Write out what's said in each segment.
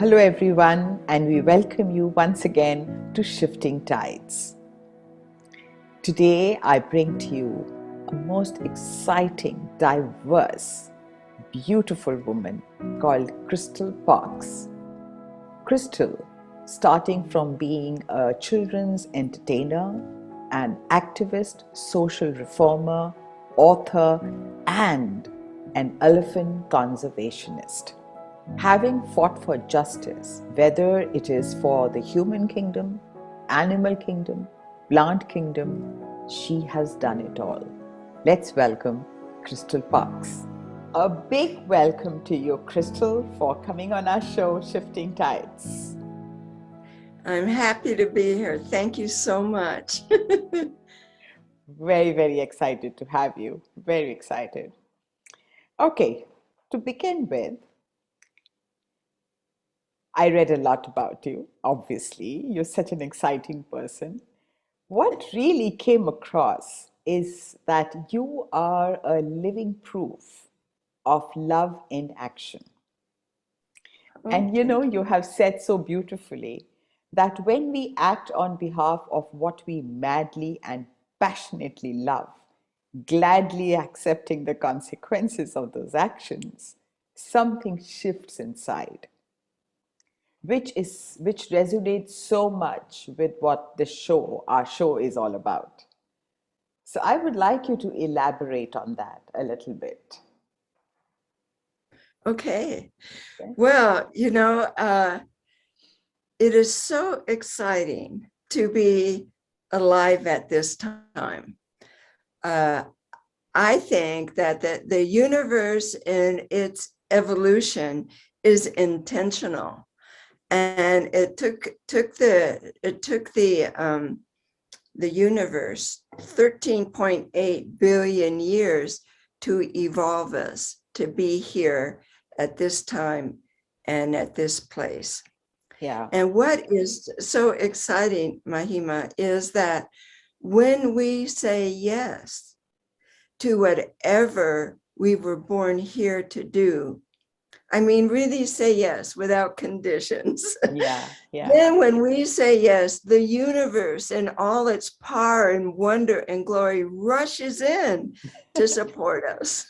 Hello, everyone, and we welcome you once again to Shifting Tides. Today, I bring to you a most exciting, diverse, beautiful woman called Kristal Parks. Kristal, starting from being a children's entertainer, an activist, social reformer, author, and an elephant conservationist. Having fought for justice, whether it is for the human kingdom, animal kingdom, plant kingdom, she has done it all. Let's welcome Kristal Parks. A big welcome to you, Kristal, for coming on our show, Shifting Tides. I'm happy to be here. Thank you so much. Very, very excited to have you. Very excited. Okay, to begin with, I read a lot about you, obviously. You're such an exciting person. What really came across is that you are a living proof of love in action. And you have said so beautifully that when we act on behalf of what we madly and passionately love, gladly accepting the consequences of those actions, something shifts inside, which resonates so much with what our show is all about. So I would like you to elaborate on that a little bit. Okay. Well, it is so exciting to be alive at this time. I think that the universe in its evolution is intentional, and it took the universe 13.8 billion years to evolve us to be here at this time and at this place. Yeah. And what is so exciting, Mahima, is that when we say yes to whatever we were born here to do, I mean, really say yes without conditions. Yeah. Then when we say yes, the universe in all its power and wonder and glory rushes in to support us.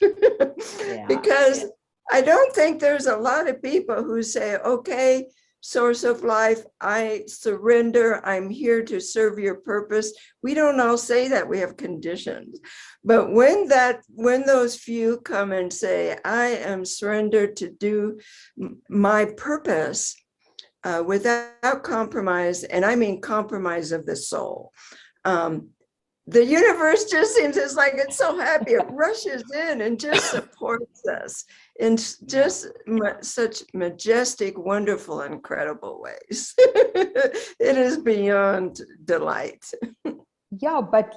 Because I don't think there's a lot of people who say, okay, source of life, I surrender, I'm here to serve your purpose. We don't all say that, we have conditions. But when those few come and say, I am surrendered to do my purpose without compromise, and I mean compromise of the soul, the universe just seems, it's like it's so happy, it rushes in and just supports us in just such majestic, wonderful, incredible ways. It is beyond delight. Yeah, but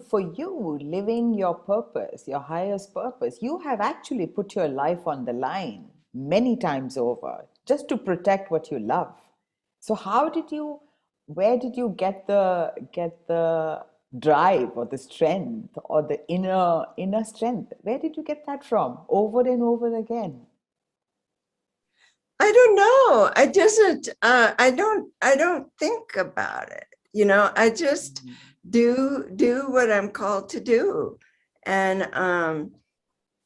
for you, living your purpose, your highest purpose, you have actually put your life on the line many times over just to protect what you love. So where did you get the drive or the strength or the inner strength? Where did you get that from over and over again? I don't know. I don't think about it. I just do what I'm called to do. And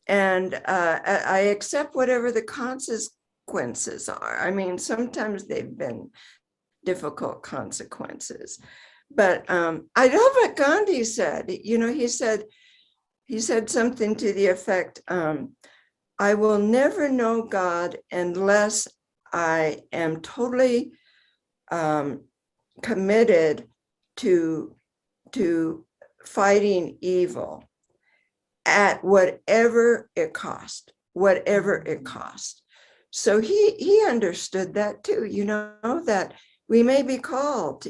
I accept whatever the consequences are. I mean, sometimes they've been difficult consequences. But I love what Gandhi said. He said something to the effect, I will never know God unless I am totally committed to fighting evil at whatever it cost, So he understood that too, that we may be called,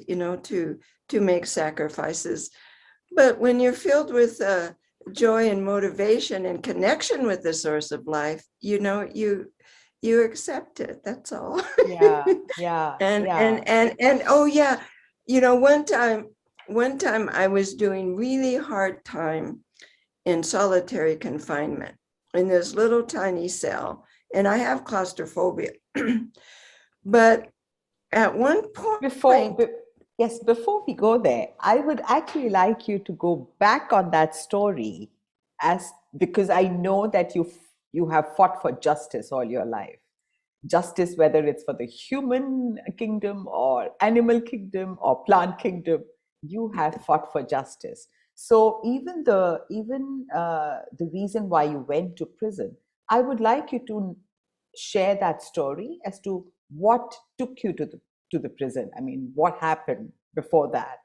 to make sacrifices, but when you're filled with joy and motivation and connection with the source of life, you accept it. That's all. Yeah. And oh yeah, one time I was doing really hard time in solitary confinement in this little tiny cell, and I have claustrophobia. But at one point, Before we go there, I would actually like you to go back on that story, because I know that you have fought for justice all your life. Justice, whether it's for the human kingdom or animal kingdom or plant kingdom, you have fought for justice. So the reason why you went to prison, I would like you to share that story as to what took you to the prison. I mean, what happened before that?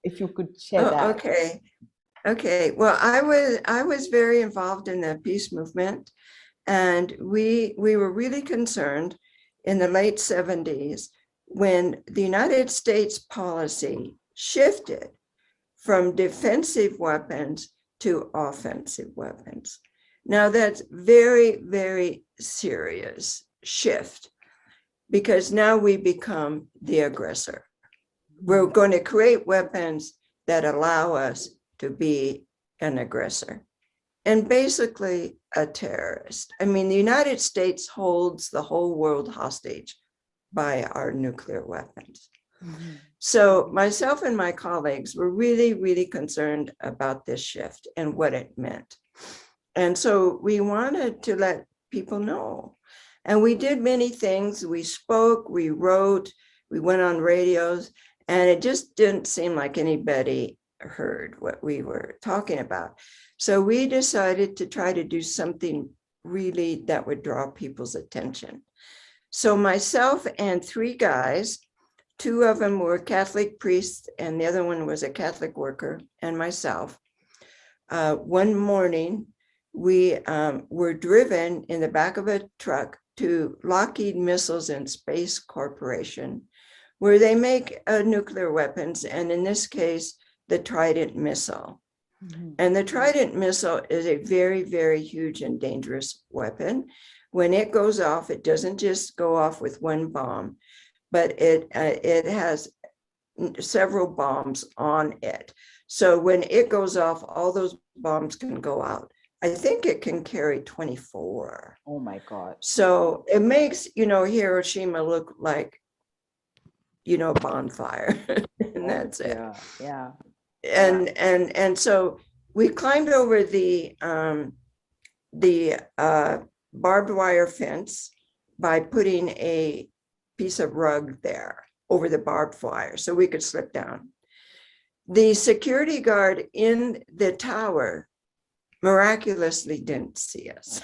If you could share that. Okay. Well, I was very involved in the peace movement, and we were really concerned in the late 70s when the United States policy shifted from defensive weapons to offensive weapons. Now that's very, very serious shift, because now we become the aggressor. We're going to create weapons that allow us to be an aggressor and basically a terrorist. I mean, the United States holds the whole world hostage by our nuclear weapons. Mm-hmm. So myself and my colleagues were really, really concerned about this shift and what it meant. And so we wanted to let people know. And we did many things. We spoke, we wrote, we went on radios, and it just didn't seem like anybody heard what we were talking about. So we decided to try to do something really that would draw people's attention. So myself and three guys, two of them were Catholic priests and the other one was a Catholic worker, and myself. One morning, we were driven in the back of a truck to Lockheed Missiles and Space Corporation, where they make nuclear weapons, and in this case, the Trident missile. Mm-hmm. And the Trident missile is a very, very huge and dangerous weapon. When it goes off, it doesn't just go off with one bomb, but it has several bombs on it. So when it goes off, all those bombs can go out. I think it can carry 24. Oh my God. So it makes, Hiroshima look like, a bonfire. And that's it. Yeah. And so we climbed over the barbed wire fence by putting a piece of rug there over the barbed wire so we could slip down. The security guard in the tower miraculously didn't see us.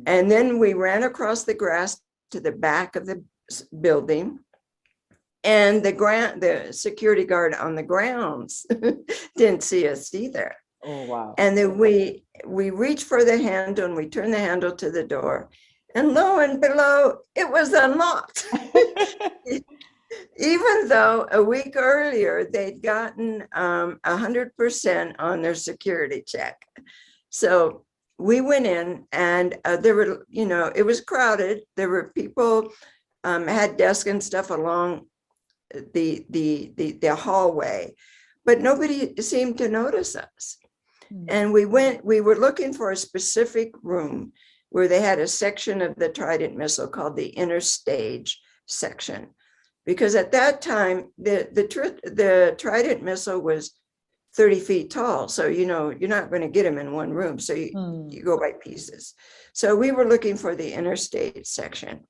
And then we ran across the grass to the back of the building, and the security guard on the grounds didn't see us either. Oh, wow. And then we reached for the handle and we turned the handle to the door, and lo and below, it was unlocked. Even though a week earlier they'd gotten 100% on their security check. So we went in, and there were, it was crowded. There were people had desks and stuff along the hallway, but nobody seemed to notice us. And we were looking for a specific room where they had a section of the Trident missile called the inner stage section, because at that time the Trident missile was 30 feet tall. So, you're not going to get them in one room. So you go by pieces. So we were looking for the inner stage section,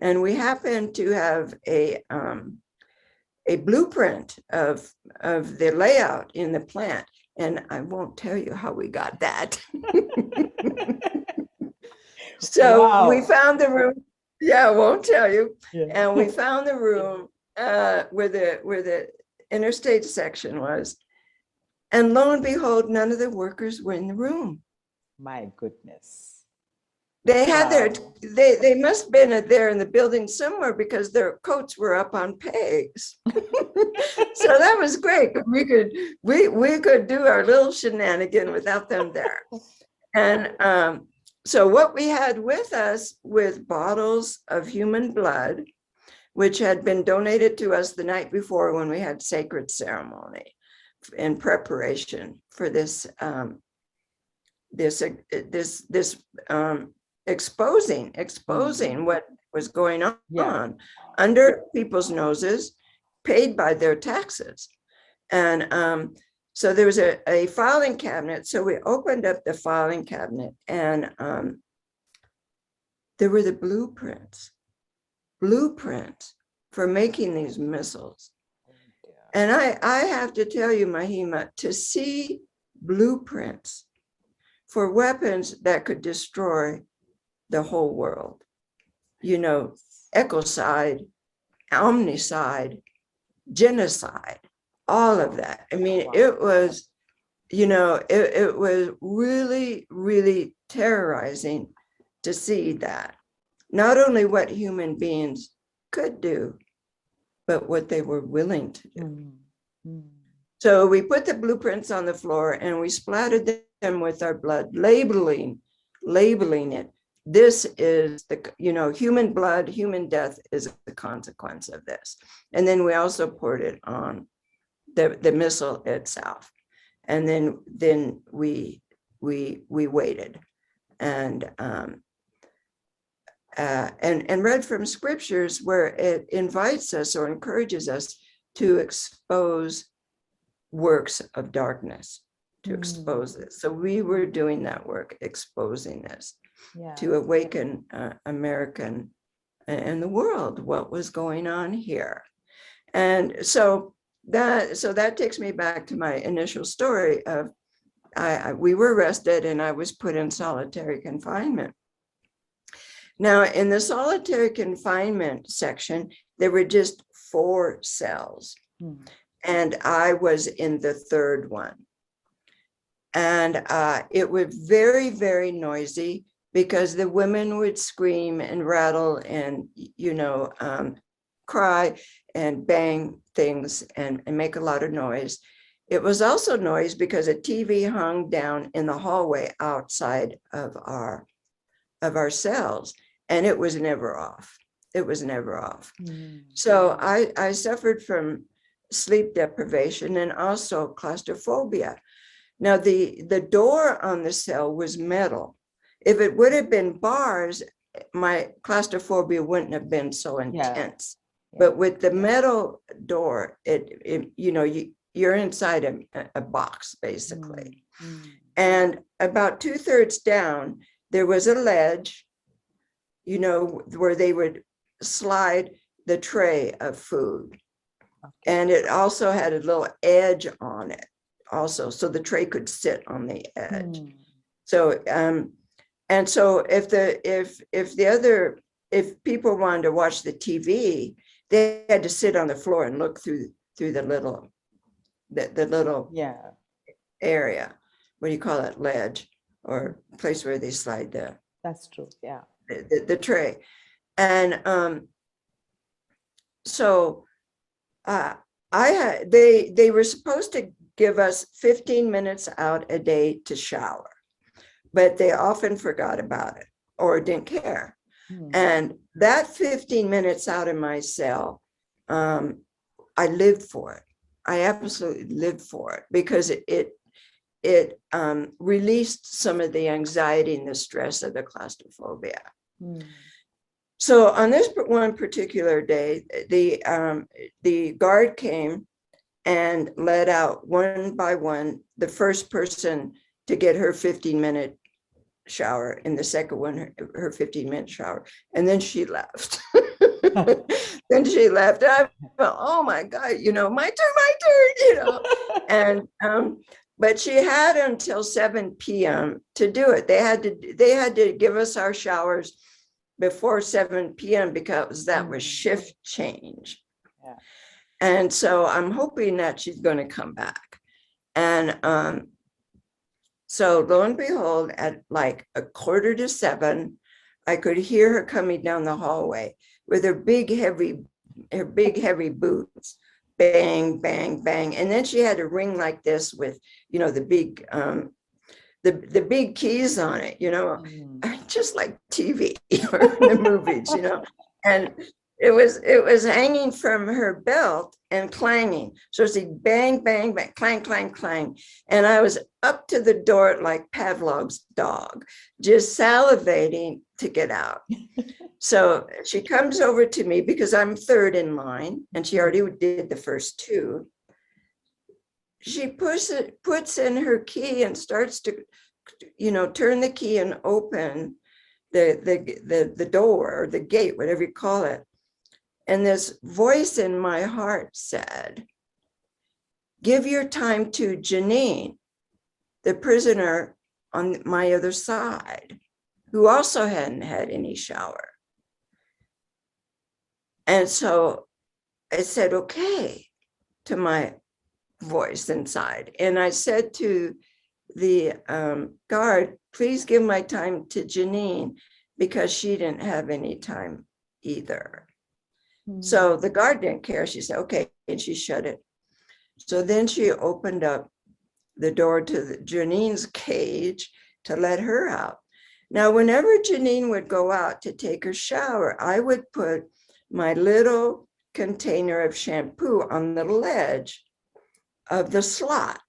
and we happened to have a blueprint of the layout in the plant. And I won't tell you how we got that. So wow. We found the room. Yeah, I won't tell you. Yeah. And we found the room where the interstate section was. And lo and behold, none of the workers were in the room. My goodness. They had they must have been there in the building somewhere, because their coats were up on pegs. So that was great. We could do our little shenanigan without them there. And so what we had with us with bottles of human blood, which had been donated to us the night before when we had sacred ceremony in preparation for this exposing what was going on under people's noses, paid by their taxes. And so there was a filing cabinet. So we opened up the filing cabinet, and there were the blueprints for making these missiles. And I have to tell you, Mahima, to see blueprints for weapons that could destroy the whole world, ecocide, omnicide, genocide, all of that. I mean, it was, it was really, really terrorizing to see that. Not only what human beings could do, but what they were willing to do. So we put the blueprints on the floor and we splattered them with our blood, labeling it. This is the, human blood, human death is the consequence of this. And then we also poured it on the missile itself. And then we waited and read from scriptures where it invites us or encourages us to expose works of darkness, to expose this. So we were doing that work, exposing this, to awaken American and the world, what was going on here. And so that takes me back to my initial story of we were arrested and I was put in solitary confinement. Now, in the solitary confinement section, there were just 4 cells, and I was in the 3rd one. And it was very, very noisy because the women would scream and rattle and, cry and bang things and make a lot of noise. It was also noise because a TV hung down in the hallway outside of our cells, and it was never off. It was never off. So I suffered from sleep deprivation and also claustrophobia. Now the door on the cell was metal. If it would have been bars, my claustrophobia wouldn't have been so intense. But with the metal door, you're inside a box basically. And about 2/3 down, there was a ledge, where they would slide the tray of food. And it also had a little edge on it also, so the tray could sit on the edge. So, and so if people wanted to watch the TV, they had to sit on the floor and look through the little area. What do you call it? Ledge, or place where they slide the. That's true. Yeah. The tray. And so they were supposed to give us 15 minutes out a day to shower, but they often forgot about it or didn't care. And that 15 minutes out of my cell, I lived for it. I absolutely lived for it because it released some of the anxiety and the stress of the claustrophobia. So on this one particular day, the guard came and let out one by one the first person to get her 15-minute shower, and the second one her 15-minute shower, and then she left. Then she left. I thought, oh my God, my turn, and but she had until 7 p.m. to do it. They had to give us our showers before 7 p.m. because that was shift change. And so I'm hoping that she's going to come back. And so lo and behold, at like 6:45, I could hear her coming down the hallway with her big heavy boots, bang, bang, bang. And then she had a ring like this with, the big keys on it, just like TV or the movies, and it was hanging from her belt and clanging. So it's like bang, bang, bang, clang, clang, clang. And I was up to the door like Pavlov's dog, just salivating to get out. So she comes over to me because I'm third in line and she already did the first two. She puts in her key and starts to, turn the key and open the door or the gate, whatever you call it. And this voice in my heart said, give your time to Janine, the prisoner on my other side, who also hadn't had any shower. And so I said, okay, to my voice inside. And I said to the guard, please give my time to Janine, because she didn't have any time either. So the guard didn't care. She said, okay, and she shut it. So then she opened up the door to Janine's cage to let her out. Now, whenever Janine would go out to take her shower, I would put my little container of shampoo on the ledge of the slot.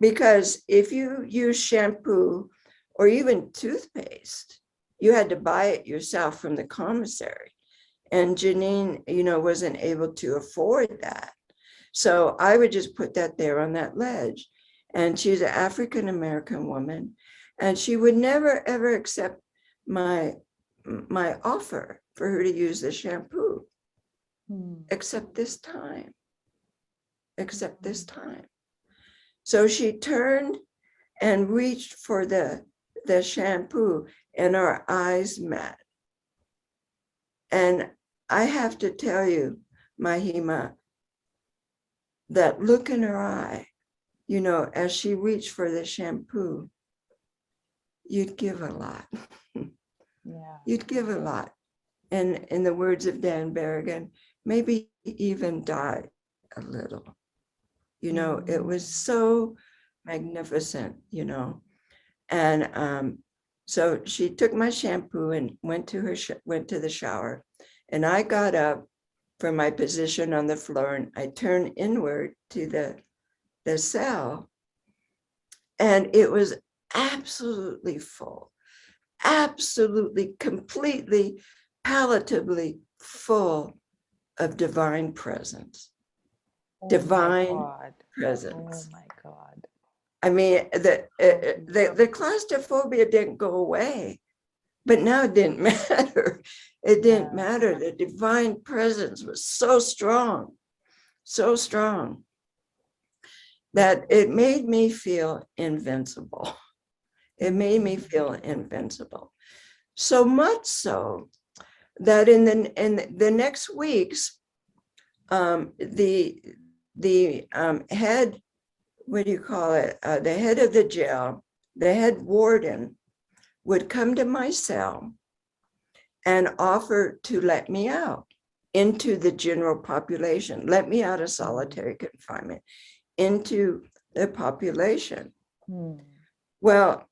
Because if you use shampoo or even toothpaste, you had to buy it yourself from the commissary. And Janine, wasn't able to afford that. So I would just put that there on that ledge. And she's an African-American woman. And she would never, ever accept my offer for her to use the shampoo, except this time. So she turned and reached for the shampoo, and our eyes met. And I have to tell you, Mahima, that look in her eye, as she reached for the shampoo, you'd give a lot. Yeah. You'd give a lot. And in the words of Dan Berrigan, maybe even die a little. It was so magnificent, And so she took my shampoo and went to the shower. And I got up from my position on the floor and I turned inward to the cell. And it was absolutely full, absolutely, completely, palatably full of divine presence. Divine presence. Oh my God. I mean, the claustrophobia didn't go away, but now it didn't matter. It didn't matter. The divine presence was so strong that it made me feel invincible. It made me feel invincible. So much so that in the next weeks, the head, what do you call it? The head of the jail, the head warden, would come to my cell and offer to let me out into the general population, let me out of solitary confinement into the population. Well,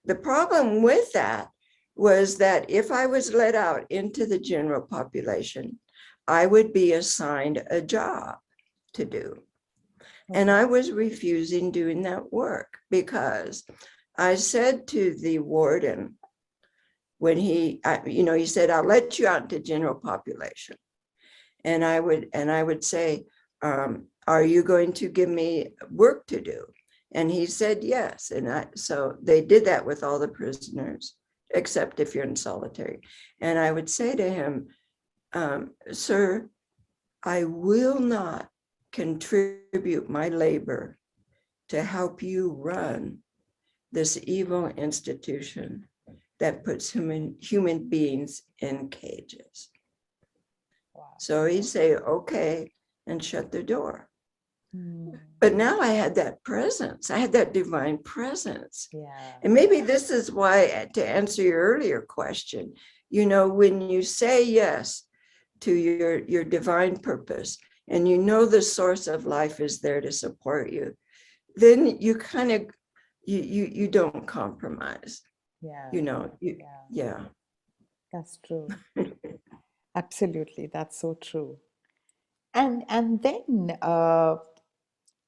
the problem with that was that if I was let out into the general population, I would be assigned a job to do. And I was refusing doing that work because I said to the warden, when he said, I'll let you out into general population. And I would say, are you going to give me work to do? And he said, yes. And so they did that with all the prisoners, except if you're in solitary. And I would say to him, sir, I will not contribute my labor to help you run this evil institution that puts human beings in cages. Wow. So he'd say, okay, and shut the door. But now I had that presence. I had that divine presence. Yeah. And maybe this is why, to answer your earlier question, when you say yes to your divine purpose, and the source of life is there to support you, then you kind of, you don't compromise. Yeah. Yeah. That's true. Absolutely, that's so true. And then,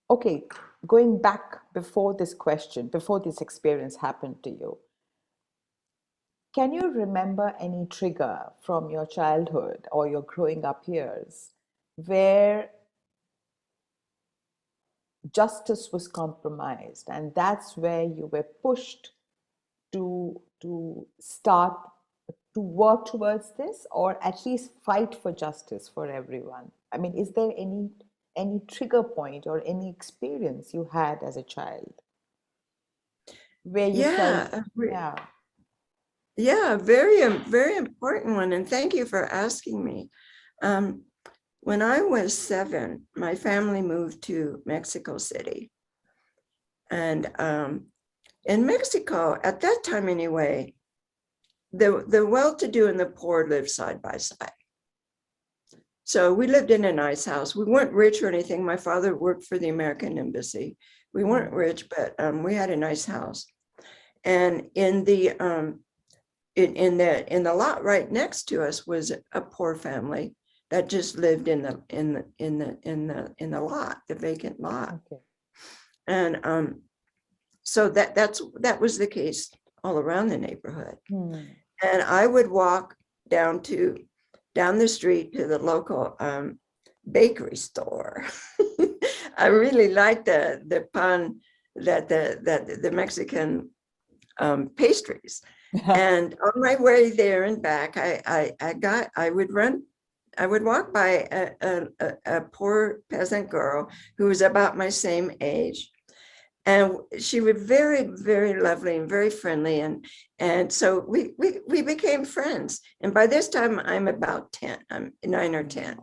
okay, going back before this question, before this experience happened to you, can you remember any trigger from your childhood or your growing up years where justice was compromised, and that's where you were pushed to start to work towards this, or at least fight for justice for everyone? I mean, is there any trigger point or any experience you had as a child where you felt, Yeah, yeah, yeah, very important one. And thank you for asking me. When I was 7, my family moved to Mexico City. And in Mexico, at that time anyway, the well-to-do and the poor lived side by side. So we lived in a nice house. We weren't rich or anything. My father worked for the American Embassy. We weren't rich, but we had a nice house. And in the lot right next to us was a poor family that just lived in the lot, the vacant lot. Okay. And so that was the case all around the neighborhood. And I would walk down the street to the local bakery store. I really liked the pan, that the Mexican pastries. And on my way there and back, I would walk by a poor peasant girl who was about my same age. And she was very, very lovely and very friendly. And so we became friends. And by this time, I'm about 10, I'm 9 or 10.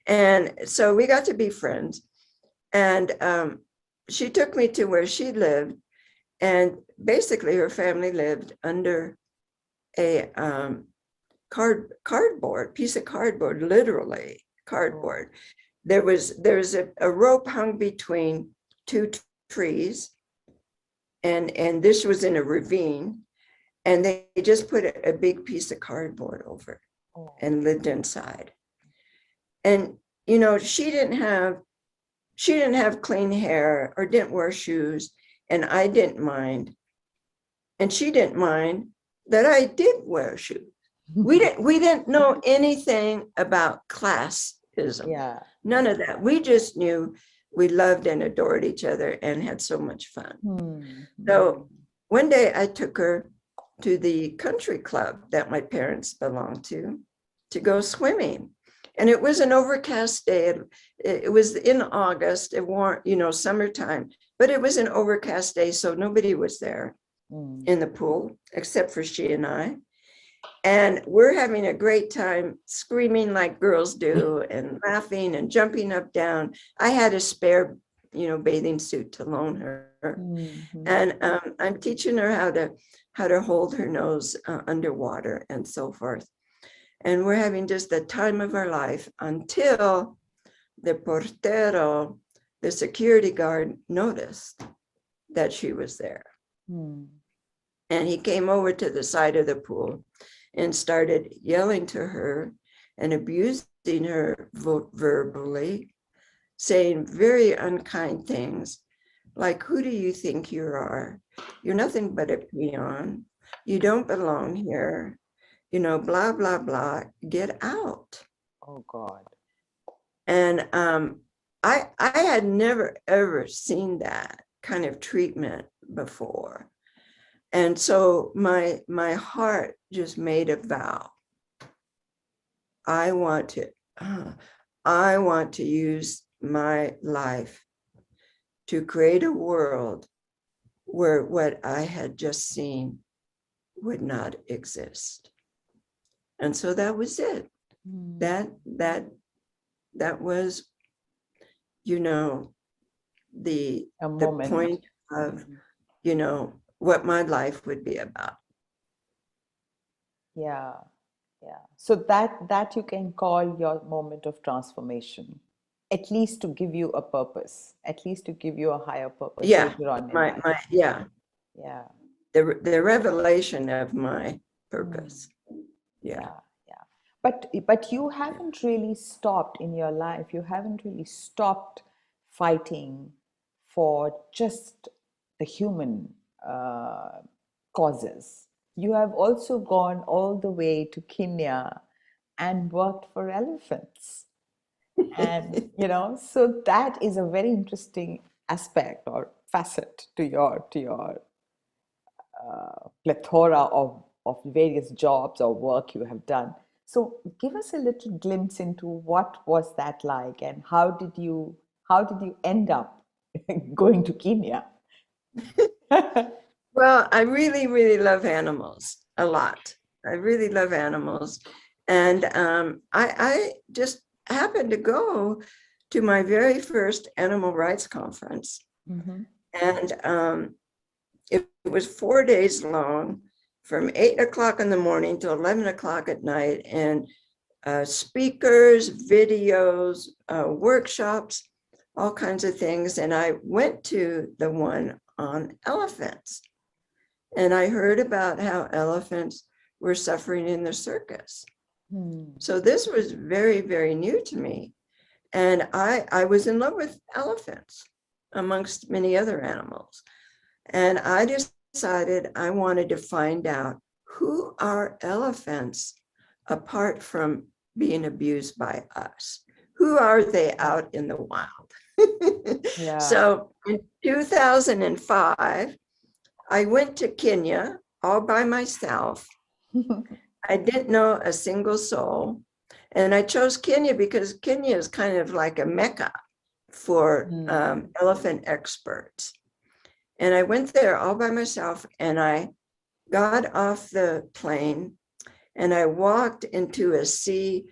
And so we got to be friends. And she took me to where she lived. And basically, her family lived under a cardboard, piece of cardboard, literally cardboard. There's a rope hung between 2 trees, and this was in a ravine, and they just put a big piece of cardboard over it and lived inside. And you know, she didn't have clean hair or didn't wear shoes, and I didn't mind, and she didn't mind that I did wear shoes. We didn't know anything about classism. Yeah. None of that. We just knew we loved and adored each other and had so much fun. So one day I took her to the country club that my parents belonged to go swimming. And it was an overcast day. It was in August, it warm, you know, summertime, but it was an overcast day, so nobody was there in the pool except for she and I. And we're having a great time screaming like girls do and laughing and jumping up, down. I had a spare, you know, bathing suit to loan her. And I'm teaching her how to hold her nose underwater and so forth. And we're having just the time of our life until the portero, the security guard, noticed that she was there. And he came over to the side of the pool and started yelling to her and abusing her verbally, saying very unkind things like, who do you think you are? You're nothing but a peon. You don't belong here. You know, blah, blah, blah, get out. Oh, God. And I had never, ever seen that kind of treatment before. And so my heart just made a vow. I want to use my life to create a world where what I had just seen would not exist. And so that was it. That was, you know, the point of, you know, what my life would be about. Yeah, yeah. So that you can call your moment of transformation, at least to give you a purpose, at least to give you a higher purpose. Yeah, yeah. The revelation of my purpose. Yeah. Yeah. But you haven't really stopped in your life. You haven't really stopped fighting for just the human uh, causes. You have also gone all the way to Kenya and worked for elephants. And, so that is a very interesting aspect or facet to your plethora of various jobs or work you have done. So give us a little glimpse into what was that like, and how did you end up going to Kenya? Well, I really, really love animals a lot. I really love animals. And I just happened to go to my very first animal rights conference. Mm-hmm. And it was 4 days long, from 8 o'clock in the morning to 11 o'clock at night, and speakers, videos, workshops, all kinds of things. And I went to the one on elephants. And I heard about how elephants were suffering in the circus. So this was very, very new to me. And I was in love with elephants, amongst many other animals. And I decided I wanted to find out, who are elephants apart from being abused by us? Who are they out in the wild? Yeah. So in 2005, I went to Kenya all by myself. I didn't know a single soul. And I chose Kenya because Kenya is kind of like a mecca for elephant experts. And I went there all by myself, and I got off the plane and I walked into a sea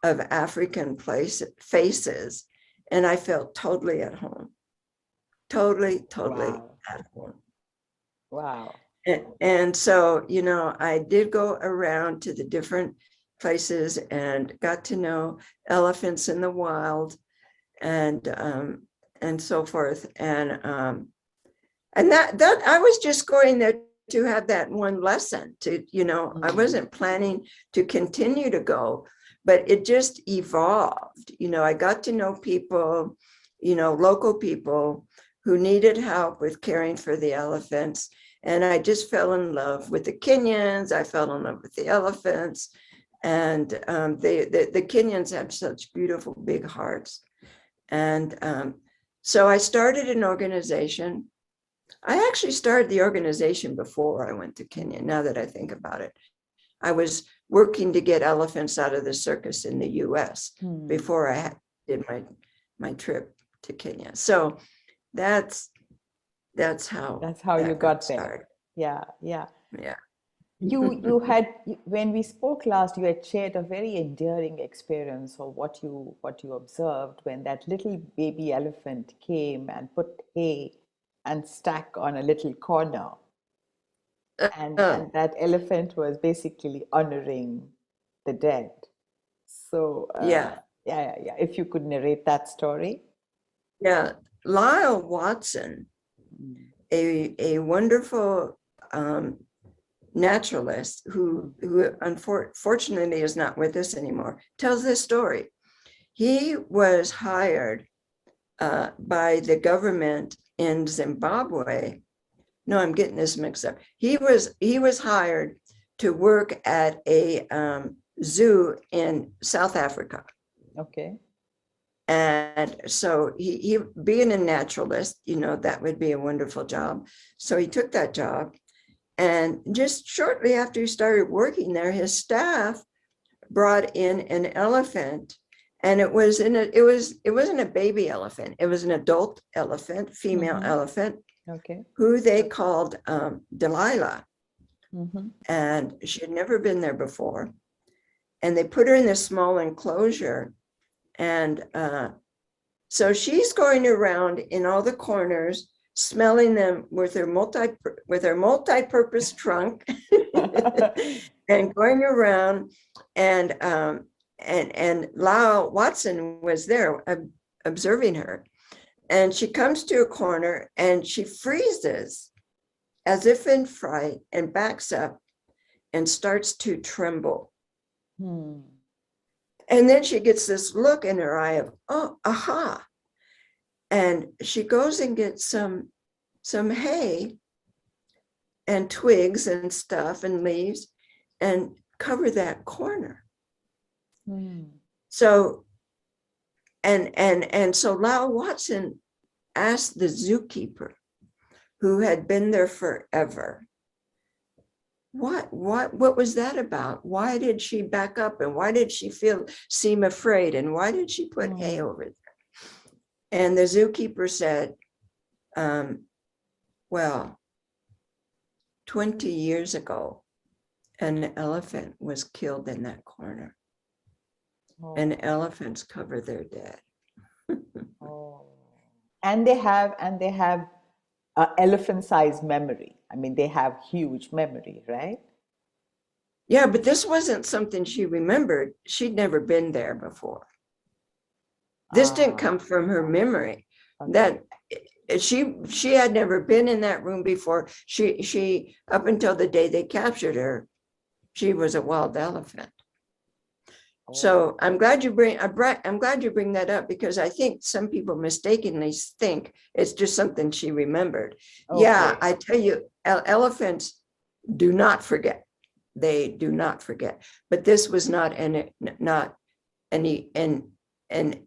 of African faces, and I felt totally at home. Totally Wow. at home. Wow. And so, I did go around to the different places and got to know elephants in the wild and so forth. And that I was just going there to have that one lesson to, I wasn't planning to continue to go, but it just evolved. I got to know people, local people who needed help with caring for the elephants. And I just fell in love with the Kenyans. I fell in love with the elephants. And the Kenyans have such beautiful big hearts. And so I started an organization. I actually started the organization before I went to Kenya, now that I think about it. I was working to get elephants out of the circus in the US before I did my trip to Kenya. So that's how you got started. there. Yeah. Yeah. You had, when we spoke last, you had shared a very endearing experience of what you observed when that little baby elephant came and put hay and stack on a little corner, and that elephant was basically honoring the dead. So Yeah. yeah. If you could narrate that story. Yeah. Lyle Watson, a wonderful naturalist who unfortunately is not with us anymore, tells this story. He was hired by the government in Zimbabwe. No, I'm getting this mixed up. He was hired to work at a zoo in South Africa. Okay. And so he being a naturalist, that would be a wonderful job. So he took that job. And just shortly after he started working there, his staff brought in an elephant, and it wasn't a baby elephant. It was an adult elephant, female elephant, okay, who they called Delilah. Mm-hmm. And she had never been there before. And they put her in this small enclosure. And so she's going around in all the corners, smelling them with her multi-purpose trunk and going around. And Lyle Watson was there observing her. And she comes to a corner and she freezes as if in fright and backs up and starts to tremble. And then she gets this look in her eye of, oh, aha. And she goes and gets some hay and twigs and stuff and leaves and cover that corner. So, so Lau Watson asked the zookeeper, who had been there forever, what was that about? Why did she back up? And why did she seem afraid? And why did she put hay over there? And the zookeeper said, well, 20 years ago, an elephant was killed in that corner. And elephants cover their dead. And they have elephant-sized memory. I mean, they have huge memory, right? Yeah, but this wasn't something she remembered. She'd never been there before. This didn't come from her memory. Okay. That she had never been in that room before. She up until the day they captured her, she was a wild elephant. So I'm glad you bring that up, because I think some people mistakenly think it's just something she remembered. Okay. Yeah, I tell you, elephants do not forget. They do not forget. But this was not an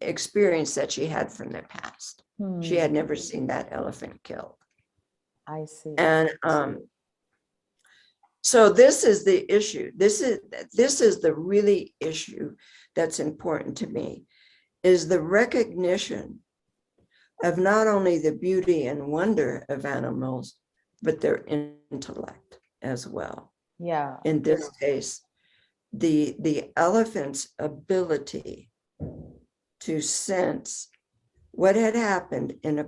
experience that she had from the past. She had never seen that elephant killed. I see. And so this is the issue. This is the really issue that's important to me, is the recognition of not only the beauty and wonder of animals, but their intellect as well. Yeah. In this case, the elephant's ability to sense what had happened in a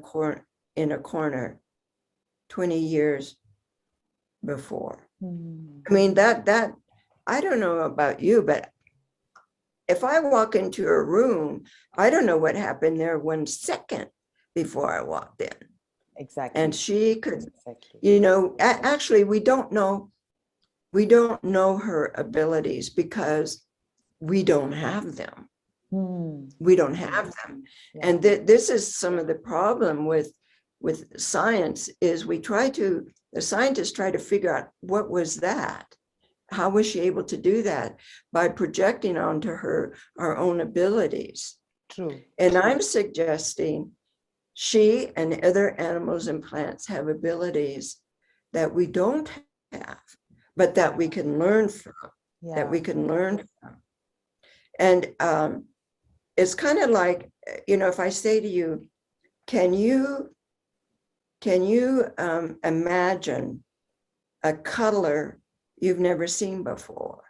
corner 20 years before. I mean, that I don't know about you, but if I walk into a room, I don't know what happened there 1 second before I walked in. Exactly. And she could, you know, actually, we don't know her abilities because we don't have them. We don't have them. Yeah. And this is some of the problem with science, is the scientists try to figure out what was that? How was she able to do that? By projecting onto her our own abilities. True. And I'm suggesting she and other animals and plants have abilities that we don't have, but that we can learn from. Yeah. That we can learn from. And it's kind of like, you know, if I say to you, can you imagine a color you've never seen before?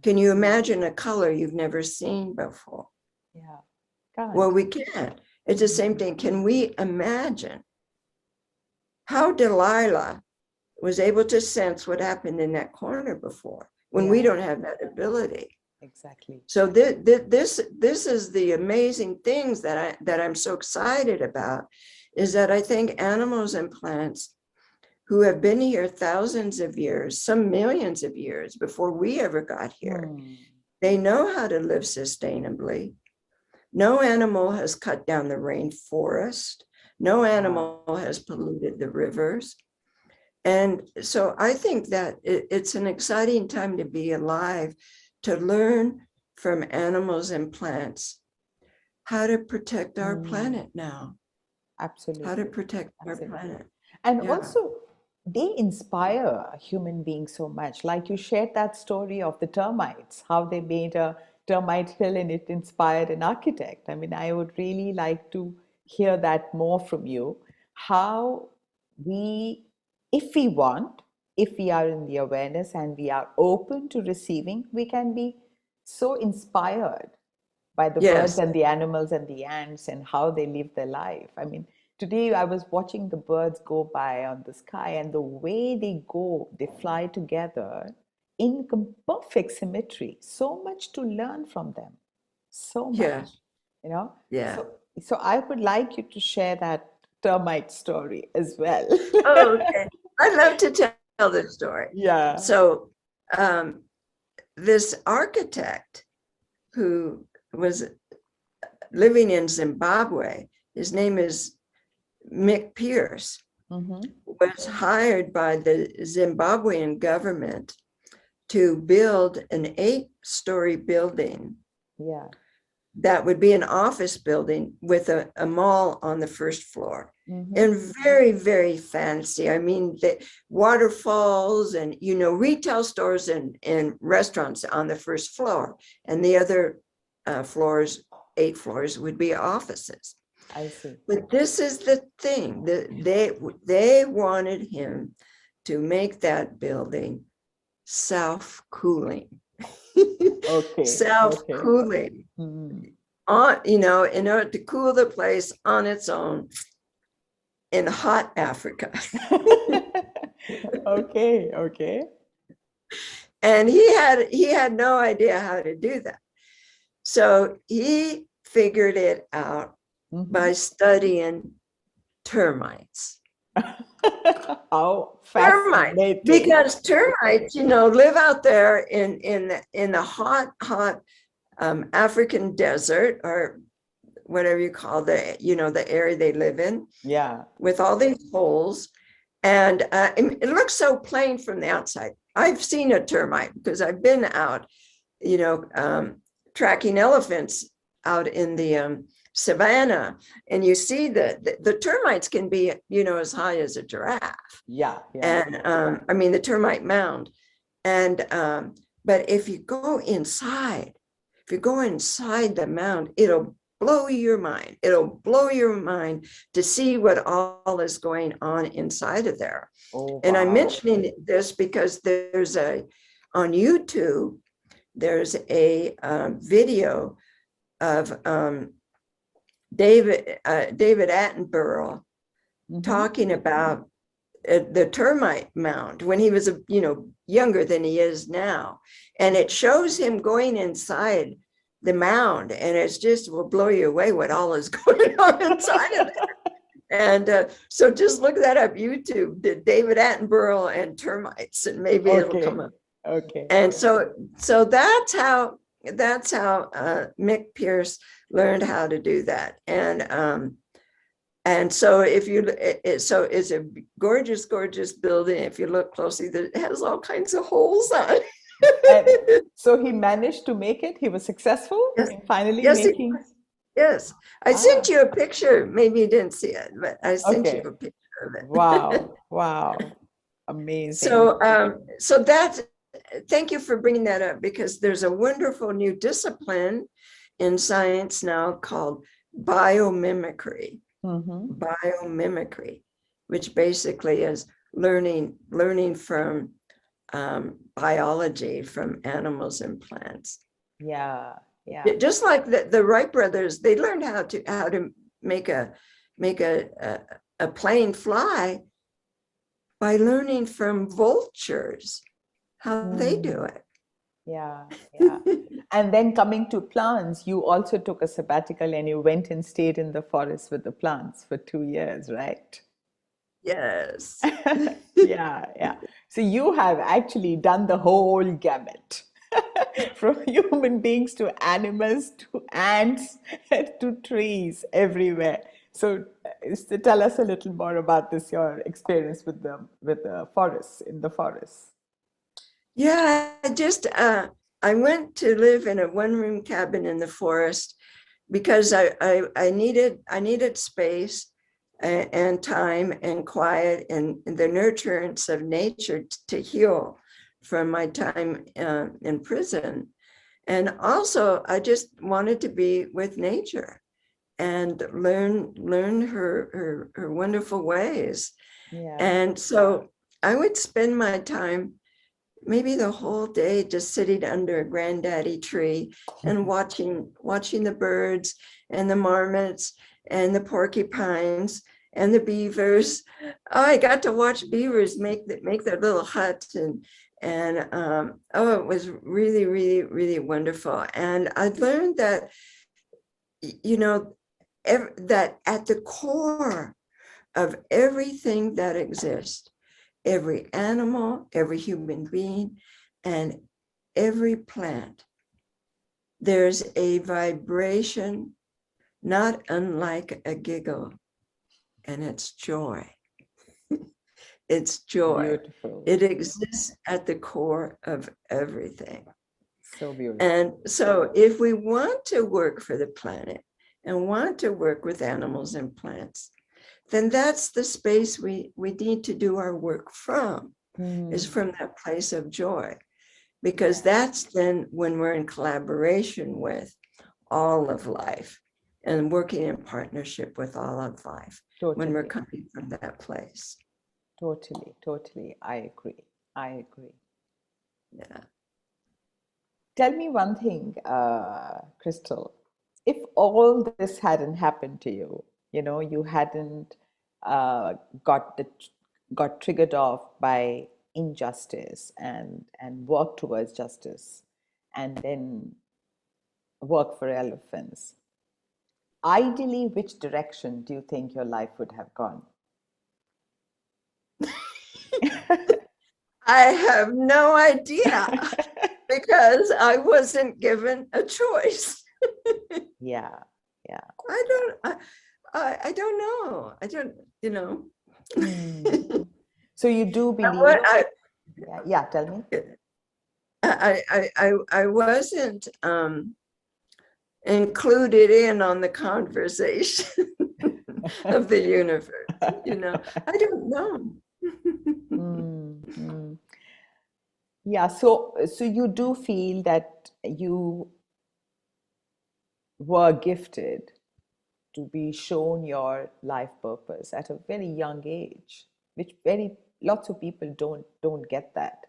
Can you imagine a color you've never seen before? Yeah. God. Well, we can't. It's the same thing. Can we imagine how Delilah was able to sense what happened in that corner before, when we don't have that ability? Exactly. So this is the amazing things that I'm so excited about, is that I think animals and plants who have been here thousands of years, some millions of years before we ever got here, they know how to live sustainably. No animal has cut down the rainforest. No animal has polluted the rivers. And so I think that it's an exciting time to be alive, to learn from animals and plants how to protect our planet now. Absolutely. How to protect our planet. And also, they inspire human beings so much. Like you shared that story of the termites, how they made a termite hill and it inspired an architect. I mean, I would really like to hear that more from you. How we, if we want, if we are in the awareness and we are open to receiving, we can be so inspired by the birds and the animals and the ants and how they live their life. I mean, today I was watching the birds go by on the sky, and the way they go, they fly together in perfect symmetry. So much to learn from them. So much, you know? Yeah. So I would like you to share that termite story as well. Oh, okay. I'd love to tell the story. Yeah. So this architect who was living in Zimbabwe, his name is Mick Pierce, was hired by the Zimbabwean government to build an 8-story building. Yeah. That would be an office building with a mall on the first floor. And very, very fancy. I mean, the waterfalls and, you know, retail stores and restaurants on the first floor. And the other floors, 8 floors, would be offices. I see. But this is the thing, they wanted him to make that building self-cooling. Okay. Self-cooling. On, you know, in order to cool the place on its own in hot Africa. Okay. And he had no idea how to do that. So he figured it out by studying termites. How termites, fascinating. because termites, you know, live out there in the hot African desert, or whatever you call the, you know, the area they live in. Yeah. With all these holes, and it looks so plain from the outside. I've seen a termite because I've been out, you know, tracking elephants out in the savannah, and you see the termites can be, you know, as high as a giraffe. Yeah. And I mean the termite mound, and but if you go inside the mound, it'll blow your mind. It'll blow your mind to see what all is going on inside of there. Oh, wow. And I'm mentioning this because there's on YouTube, there's a video of David Attenborough talking about the termite mound when he was, you know, younger than he is now. And it shows him going inside the mound, and it's just will blow you away what all is going on inside of it. And so just look that up, YouTube, David Attenborough and termites, and maybe it'll come up. Okay. And so that's how Mick Pierce learned how to do that. And so so it's a gorgeous, gorgeous building. If you look closely, it has all kinds of holes on it. And so he managed to make it. He was successful in finally making. Yes, I sent you a picture. Maybe you didn't see it, but I sent you a picture of it. Wow, amazing. So that's, thank you for bringing that up, because there's a wonderful new discipline in science now called biomimicry. Biomimicry, which basically is learning from biology, from animals and plants. Yeah. Just like the Wright brothers, they learned how to make a plane fly by learning from vultures how they do it. Yeah. And then coming to plants, you also took a sabbatical and you went and stayed in the forest with the plants for 2 years, right? Yes. Yeah. So you have actually done the whole gamut. From human beings to animals to ants to trees, everywhere. So tell us a little more about this, your experience with the forests, in the forests. Yeah, I went to live in a one-room cabin in the forest because I needed space and time and quiet and the nurturance of nature to heal from my time in prison. And also I just wanted to be with nature and learn her wonderful ways. Yeah. And so I would spend my time, maybe the whole day, just sitting under a granddaddy tree and watching the birds and the marmots and the porcupines and the beavers. Oh, I got to watch beavers make their little huts, and it was really, really, really wonderful. And I learned that, you know, that at the core of everything that exists, every animal, every human being, and every plant, there's a vibration not unlike a giggle, and it's joy. It's joy. Beautiful. It exists at the core of everything. So beautiful. And so if we want to work for the planet and want to work with animals and plants, then that's the space we need to do our work from, is from that place of joy. Because that's then when we're in collaboration with all of life and working in partnership with all of life, when we're coming from that place. Totally, totally. I agree. I agree. Yeah. Tell me one thing, Kristal. If all this hadn't happened to you, you know, you hadn't uh, got the got triggered off by injustice and work towards justice, and then work for elephants. Ideally, which direction do you think your life would have gone? I have no idea because I wasn't given a choice. Yeah, yeah. I don't know. I don't, you know. So you do believe? Yeah, tell me. I wasn't included in on the conversation of the universe, you know. I don't know. Yeah, so you do feel that you were gifted to be shown your life purpose at a very young age, which very lots of people don't get that,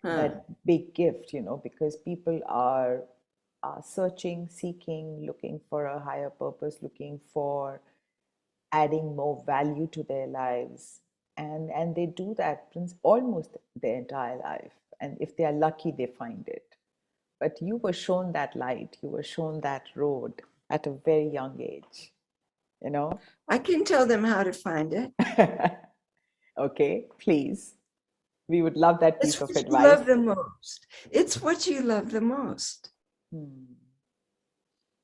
that big gift, you know, because people are searching, seeking, looking for a higher purpose, looking for adding more value to their lives, and they do that almost their entire life, and if they are lucky they find it. But you were shown that light, you were shown that road at a very young age, you know. I can tell them how to find it. Okay, please, we would love that piece of advice. You love the most. It's what you love the most.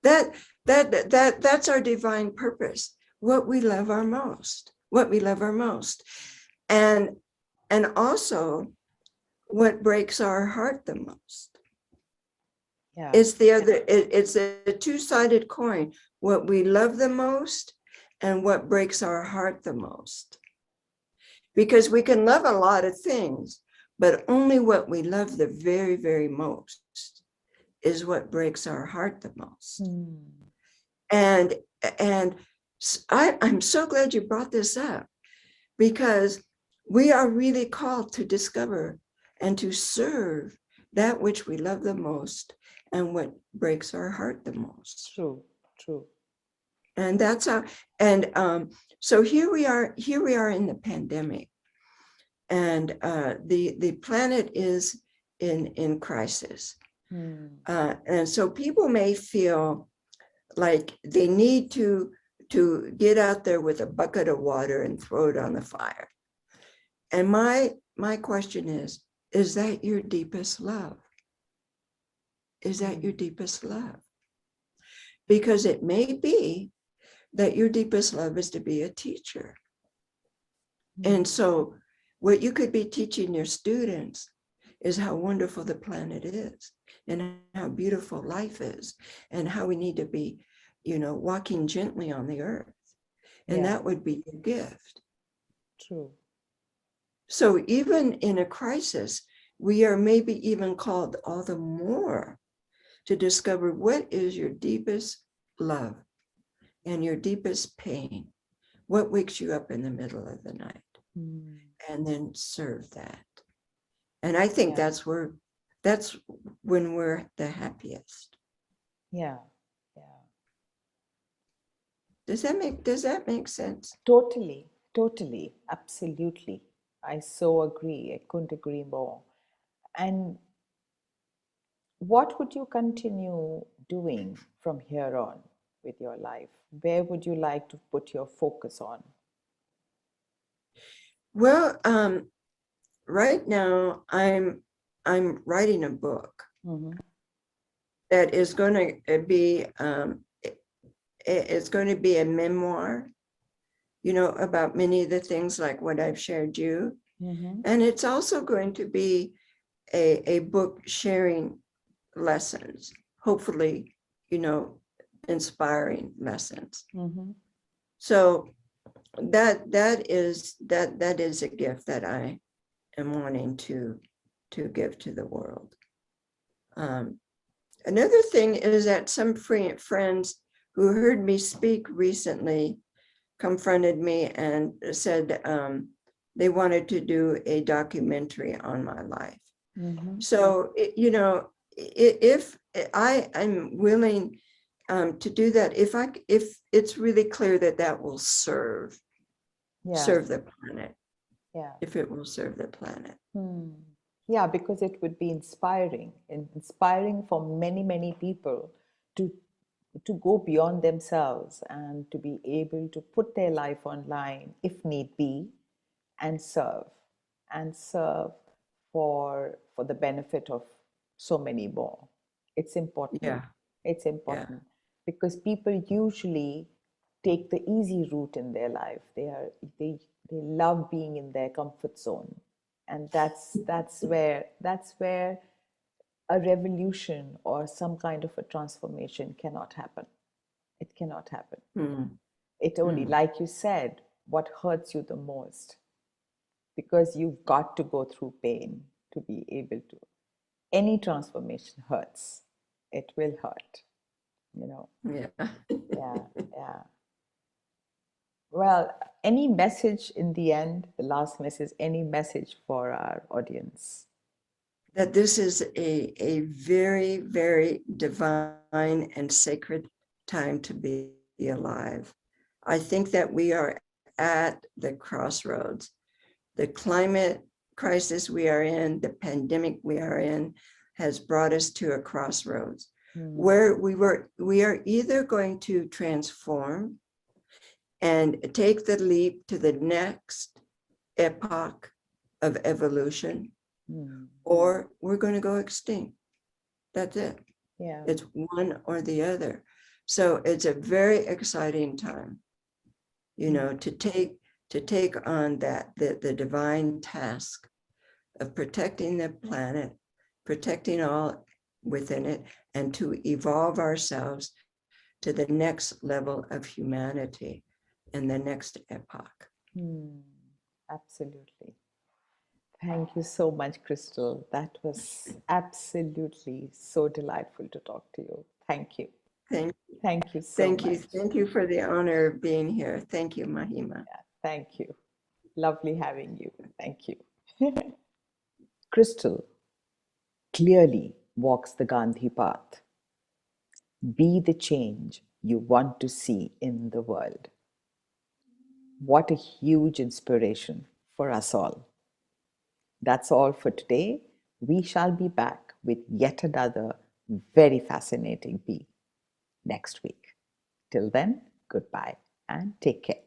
That's our divine purpose. What we love our most. What we love our most, and also what breaks our heart the most. Yeah. It's the other. It's a two-sided coin. What we love the most, and what breaks our heart the most. Because we can love a lot of things, but only what we love the very, very most is what breaks our heart the most. And I'm so glad you brought this up, because we are really called to discover and to serve that which we love the most and what breaks our heart the most. True, true. And that's how, and so here we are in the pandemic, and the planet is in crisis. And so people may feel like they need to get out there with a bucket of water and throw it on the fire. And my question is that your deepest love? Is that your deepest love? Because it may be that your deepest love is to be a teacher. And so what you could be teaching your students is how wonderful the planet is, and how beautiful life is, and how we need to be, you know, walking gently on the earth. And that would be your gift. True. So even in a crisis, we are maybe even called all the more to discover what is your deepest love and your deepest pain. What wakes you up in the middle of the night? And then serve that. And I think that's when we're the happiest. Yeah. Does that make sense? Totally, totally, absolutely. I so agree. I couldn't agree more. And what would you continue doing from here on with your life? Where would you like to put your focus on? Well, right now I'm I'm writing a book that is going to be, it's going to be a memoir, you know, about many of the things like what I've shared you. And it's also going to be a book sharing lessons, hopefully, you know, inspiring lessons. So that is a gift that I am wanting to give to the world. Another thing is that some friends who heard me speak recently confronted me and said they wanted to do a documentary on my life. So, you know, if I'm willing to do that, if it's really clear that that will serve the planet. If it will serve the planet. Yeah, because it would be inspiring for many, many people to go beyond themselves and to be able to put their life online if need be and serve for the benefit of so many more. It's important. It's important because people usually take the easy route in their life. They love being in their comfort zone, and that's where a revolution or some kind of a transformation cannot happen. It cannot happen. It only, like you said, what hurts you the most, because you've got to go through pain to be able to. Any transformation hurts. It will hurt, you know. Yeah. Well, any message in the end, the last message, any message for our audience? That this is a very, very divine and sacred time to be alive. I think that we are at the crossroads. The climate crisis we are in, the pandemic we are in, has brought us to a crossroads where we are either going to transform and take the leap to the next epoch of evolution, or we're going to go extinct. That's it. It's one or the other. So it's a very exciting time, you know, to take on the divine task of protecting the planet, protecting all within it, and to evolve ourselves to the next level of humanity in the next epoch. Absolutely. Thank you so much, Kristal. That was absolutely so delightful to talk to you. Thank you. Thank you so much. Thank you for the honor of being here. Thank you, Mahima. Thank you. Lovely having you. Thank you. Kristal clearly walks the Gandhi path. Be the change you want to see in the world. What a huge inspiration for us all. That's all for today. We shall be back with yet another very fascinating bee next week. Till then, goodbye and take care.